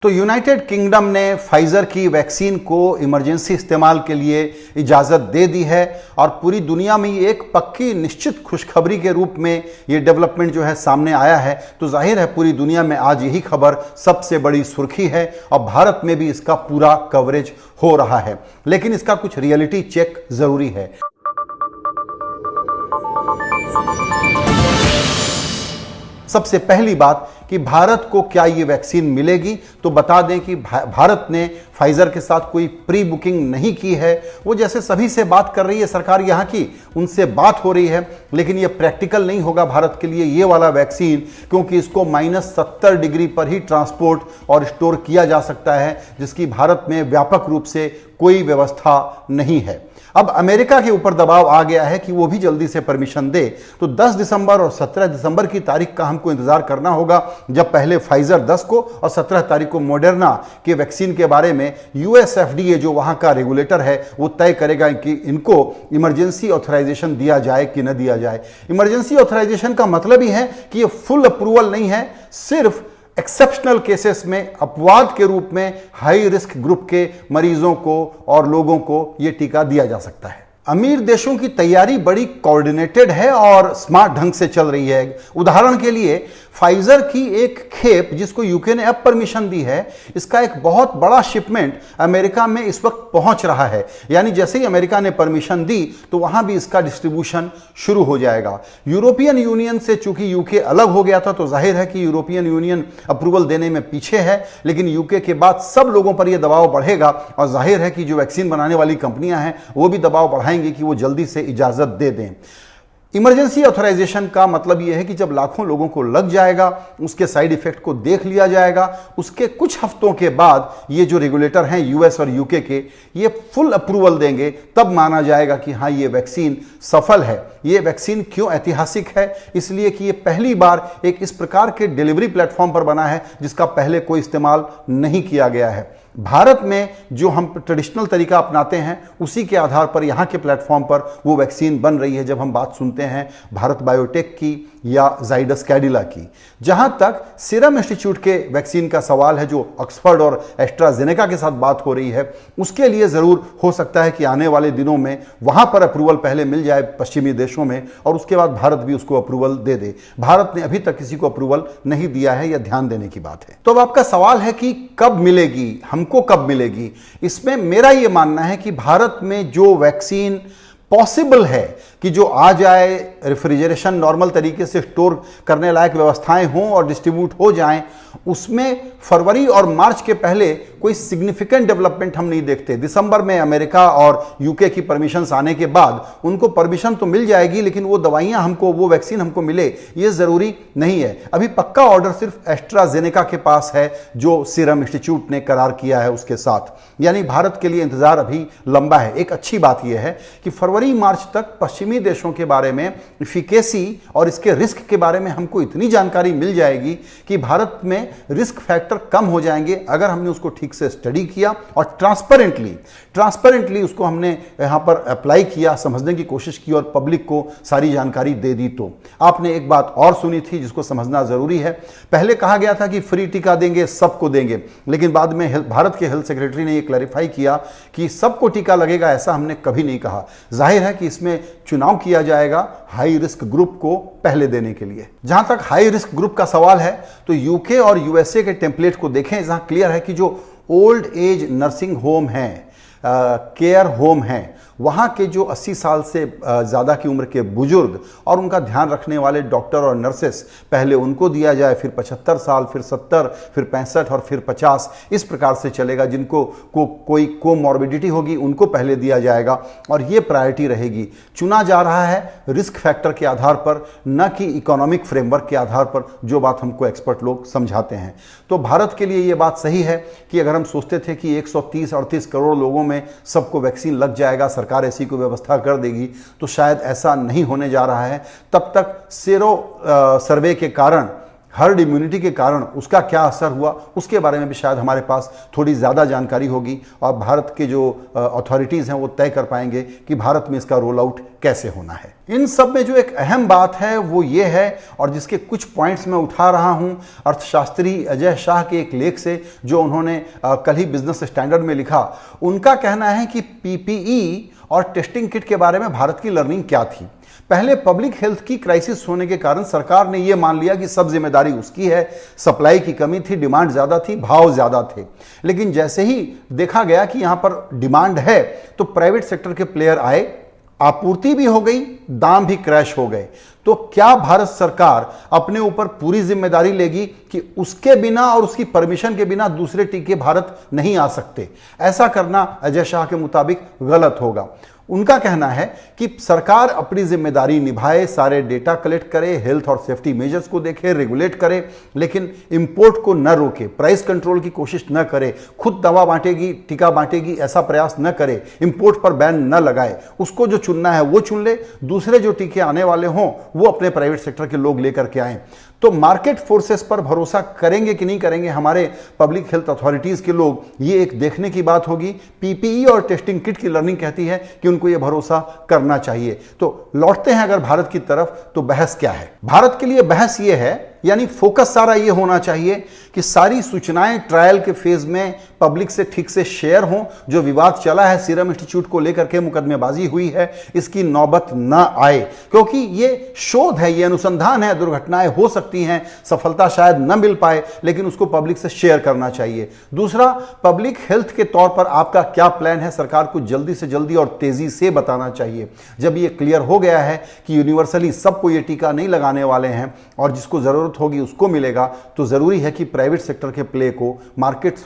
तो United kingdom ने Pfizer की वैक्सीन को इमरजेंसी इस्तेमाल के लिए इजाज़त दे दी है और पूरी दुनिया में ये एक पक्की निश्चित खुशखबरी के रूप में ये डेवलपमेंट जो है सामने आया है। तो जाहिर है पूरी दुनिया में आज यही खबर सबसे बड़ी सुर्खी है और भारत में भी इसका पूरा कवरेज हो रहा है, लेकिन इसका कुछ रियलिटी चेक जरूरी है। सबसे पहली बात कि भारत को क्या ये वैक्सीन मिलेगी, तो बता दें कि भारत ने फाइजर के साथ कोई प्री बुकिंग नहीं की है। वो जैसे सभी से बात कर रही है सरकार यहाँ की, उनसे बात हो रही है, लेकिन ये प्रैक्टिकल नहीं होगा भारत के लिए ये वाला वैक्सीन, क्योंकि इसको -70 डिग्री पर ही ट्रांसपोर्ट और स्टोर किया जा सकता है, जिसकी भारत में व्यापक रूप से कोई व्यवस्था नहीं है। अब अमेरिका के ऊपर दबाव आ गया है कि वो भी जल्दी से परमिशन दे। तो 10 दिसंबर और 17 दिसंबर की तारीख का हमको इंतजार करना होगा, जब पहले फाइजर 10 को और 17 तारीख को मॉडर्ना के वैक्सीन के बारे में यूएस FDA जो वहां का रेगुलेटर है वो तय करेगा कि इनको इमरजेंसी ऑथराइजेशन दिया जाए कि न दिया जाए। इमरजेंसी ऑथराइजेशन का मतलब ही है कि ये फुल अप्रूवल नहीं है, सिर्फ एक्सेप्शनल केसेस में अपवाद के रूप में हाई रिस्क ग्रुप के मरीजों को और लोगों को यह टीका दिया जा सकता है। अमीर देशों की तैयारी बड़ी कोऑर्डिनेटेड है और स्मार्ट ढंग से चल रही है। उदाहरण के लिए फाइजर की एक खेप जिसको यूके ने अब परमिशन दी है, इसका एक बहुत बड़ा शिपमेंट अमेरिका में इस वक्त पहुंच रहा है। यानी जैसे ही अमेरिका ने परमिशन दी तो वहां भी इसका डिस्ट्रीब्यूशन शुरू हो जाएगा। यूरोपियन यूनियन से चूंकि यूके अलग हो गया था तो जाहिर है कि यूरोपियन यूनियन अप्रूवल देने में पीछे है, लेकिन यूके के बाद सब लोगों पर यह दबाव बढ़ेगा और जाहिर है कि जो वैक्सीन बनाने वाली कंपनियां हैं वो भी दबाव बढ़ाएंगी कि वो जल्दी से इजाजत दे दें। इमरजेंसी ऑथराइजेशन का मतलब यह है कि जब लाखों लोगों को लग जाएगा, उसके साइड इफेक्ट को देख लिया जाएगा, उसके कुछ हफ्तों के बाद ये जो रेगुलेटर हैं यूएस और यूके के, ये फुल अप्रूवल देंगे, तब माना जाएगा कि हाँ ये वैक्सीन सफल है। ये वैक्सीन क्यों ऐतिहासिक है? इसलिए कि ये पहली बार एक इस प्रकार के डिलीवरी प्लेटफॉर्म पर बना है जिसका पहले कोई इस्तेमाल नहीं किया गया है। भारत में जो हम ट्रेडिशनल तरीका अपनाते हैं उसी के आधार पर यहाँ के प्लेटफॉर्म पर वो वैक्सीन बन रही है। जब हम बात सुनते हैं भारत बायोटेक की या जाइडस कैडिला की, जहां तक सीरम इंस्टीट्यूट के वैक्सीन का सवाल है जो ऑक्सफर्ड और एस्ट्राजेनेका के साथ बात हो रही है, उसके लिए जरूर हो सकता है कि आने वाले दिनों में वहां पर अप्रूवल पहले मिल जाए पश्चिमी देशों में और उसके बाद भारत भी उसको अप्रूवल दे दे। भारत ने अभी तक किसी को अप्रूवल नहीं दिया है, यह ध्यान देने की बात है। तो अब आपका सवाल है कि कब मिलेगी, हमको कब मिलेगी? इसमें मेरा यह मानना है कि भारत में जो वैक्सीन पॉसिबल है कि जो आ जाए, रेफ्रिजरेशन नॉर्मल तरीके से स्टोर करने लायक व्यवस्थाएं हों और डिस्ट्रीब्यूट हो जाएं, उसमें फरवरी और मार्च के पहले कोई सिग्निफिकेंट डेवलपमेंट हम नहीं देखते। दिसंबर में अमेरिका और यूके की परमिशंस आने के बाद उनको परमिशन तो मिल जाएगी, लेकिन वो दवाइयां हमको, वो वैक्सीन हमको मिले ये जरूरी नहीं है। अभी पक्का ऑर्डर सिर्फ एस्ट्राजेनेका के पास है जो सीरम इंस्टीट्यूट ने करार किया है उसके साथ। यानी भारत के लिए इंतजार अभी लंबा है। एक अच्छी बात यह है कि फरवरी मार्च तक पश्चिमी देशों के बारे में इफिकेसी और इसके रिस्क के बारे में हमको इतनी जानकारी मिल जाएगी कि भारत में रिस्क फैक्टर कम हो जाएंगे अगर हमने उसको ठीक से स्टडी किया और ट्रांसपेरेंटली उसको हमने यहां पर अप्लाई किया, समझने की कोशिश की और पब्लिक को सारी जानकारी दे दी। तो आपने एक बात और सुनी थी जिसको समझना जरूरी है। पहले कहा गया था कि फ्री टीका देंगे, सबको देंगे, लेकिन बाद में भारत के हेल्थ सेक्रेटरी ने यह क्लैरिफाई किया कि सबको टीका लगेगा, ऐसा हमने कभी नहीं कहा। जाहिर है कि इसमें चुनाव किया जाएगा हाई रिस्क ग्रुप को पहले देने के लिए। जहां तक हाई रिस्क ग्रुप का सवाल है तो यूके और यूएसए के टेम्पलेट को देखें, जहां क्लियर है कि जो ओल्ड एज नर्सिंग होम हैं, केयर होम हैं, वहाँ के जो 80 साल से ज़्यादा की उम्र के बुजुर्ग और उनका ध्यान रखने वाले डॉक्टर और नर्सेस, पहले उनको दिया जाए, फिर 75 साल, फिर 70, फिर 65 और फिर 50, इस प्रकार से चलेगा। जिनको कोई कोमॉर्बिडिटी होगी उनको पहले दिया जाएगा और ये प्रायोरिटी रहेगी। चुना जा रहा है रिस्क फैक्टर के आधार पर, न कि इकोनॉमिक फ्रेमवर्क के आधार पर, जो बात हमको एक्सपर्ट लोग समझाते हैं। तो भारत के लिए ये बात सही है कि अगर हम सोचते थे कि 130-38 करोड़ लोगों में सबको वैक्सीन लग जाएगा, सरकार ऐसी कोई व्यवस्था कर देगी, तो शायद ऐसा नहीं होने जा रहा है। तब तक सेरो सर्वे के कारण हर्ड इम्यूनिटी के कारण उसका क्या असर हुआ, उसके बारे में भी शायद हमारे पास थोड़ी ज़्यादा जानकारी होगी और भारत के जो अथॉरिटीज़ हैं वो तय कर पाएंगे कि भारत में इसका रोल आउट कैसे होना है। इन सब में जो एक अहम बात है वो ये है, और जिसके कुछ पॉइंट्स मैं उठा रहा हूं अर्थशास्त्री अजय शाह के एक लेख से जो उन्होंने कल ही बिजनेस स्टैंडर्ड में लिखा। उनका कहना है कि पीपीई और टेस्टिंग किट के बारे में भारत की लर्निंग क्या थी। पहले पब्लिक हेल्थ की क्राइसिस होने के कारण सरकार ने यह मान लिया कि सब जिम्मेदारी उसकी है, सप्लाई की कमी थी, डिमांड ज्यादा थी, भाव ज्यादा थे। लेकिन जैसे ही देखा गया कि यहां पर डिमांड है तो प्राइवेट सेक्टर के प्लेयर आए, आपूर्ति भी हो गई, दाम भी क्रैश हो गए। तो क्या भारत सरकार अपने ऊपर पूरी जिम्मेदारी लेगी कि उसके बिना और उसकी परमिशन के बिना दूसरे टीके भारत नहीं आ सकते? ऐसा करना अजय शाह के मुताबिक गलत होगा। उनका कहना है कि सरकार अपनी जिम्मेदारी निभाए, सारे डेटा कलेक्ट करे, हेल्थ और सेफ्टी मेजर्स को देखे, रेगुलेट करे, लेकिन इंपोर्ट को न रोके, प्राइस कंट्रोल की कोशिश न करे, खुद दवा बांटेगी, टीका बांटेगी ऐसा प्रयास न करे, इंपोर्ट पर बैन न लगाए, उसको जो चुनना है वो चुन ले, दूसरे जो टीके आने वाले हों वो अपने प्राइवेट सेक्टर के लोग लेकर के आए। तो मार्केट फोर्सेस पर भरोसा करेंगे कि नहीं करेंगे हमारे पब्लिक हेल्थ अथॉरिटीज के लोग, ये एक देखने की बात होगी। पीपीई और टेस्टिंग किट की लर्निंग कहती है कि उनको ये भरोसा करना चाहिए। तो लौटते हैं अगर भारत की तरफ, तो बहस क्या है भारत के लिए? बहस ये है, यानी फोकस सारा ये होना चाहिए कि सारी सूचनाएं ट्रायल के फेज में पब्लिक से ठीक से शेयर हों। जो विवाद चला है सीरम इंस्टीट्यूट को लेकर के, मुकदमेबाजी हुई है, इसकी नौबत न आए, क्योंकि ये शोध है, ये अनुसंधान है, दुर्घटनाएं हो सकती हैं, सफलता शायद न मिल पाए, लेकिन उसको पब्लिक से शेयर करना चाहिए। दूसरा, पब्लिक हेल्थ के तौर पर आपका क्या प्लान है, सरकार को जल्दी से जल्दी और तेजी से बताना चाहिए। जब ये क्लियर हो गया है कि यूनिवर्सली सबको ये टीका नहीं लगाने वाले हैं और जिसको जरूरत होगी उसको मिलेगा, तो जरूरी है कि प्राइवेट सेक्टर के प्ले को, मार्केट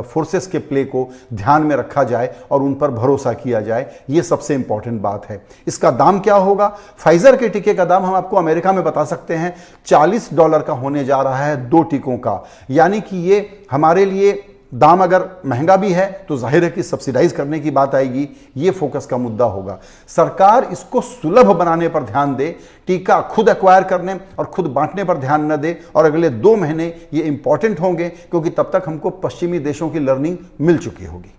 फोर्सेस के प्ले को ध्यान में रखा जाए और उन पर भरोसा किया जाए। यह सबसे इंपॉर्टेंट बात है। इसका दाम क्या होगा? फाइजर के टीके का दाम हम आपको अमेरिका में बता सकते हैं, $40 का होने जा रहा है 2 टीकों का। यानी कि ये हमारे लिए दाम अगर महंगा भी है तो जाहिर है कि सब्सिडाइज करने की बात आएगी। ये फोकस का मुद्दा होगा। सरकार इसको सुलभ बनाने पर ध्यान दे, टीका खुद एक्वायर करने और खुद बांटने पर ध्यान न दे। और अगले 2 महीने ये इंपॉर्टेंट होंगे, क्योंकि तब तक हमको पश्चिमी देशों की लर्निंग मिल चुकी होगी।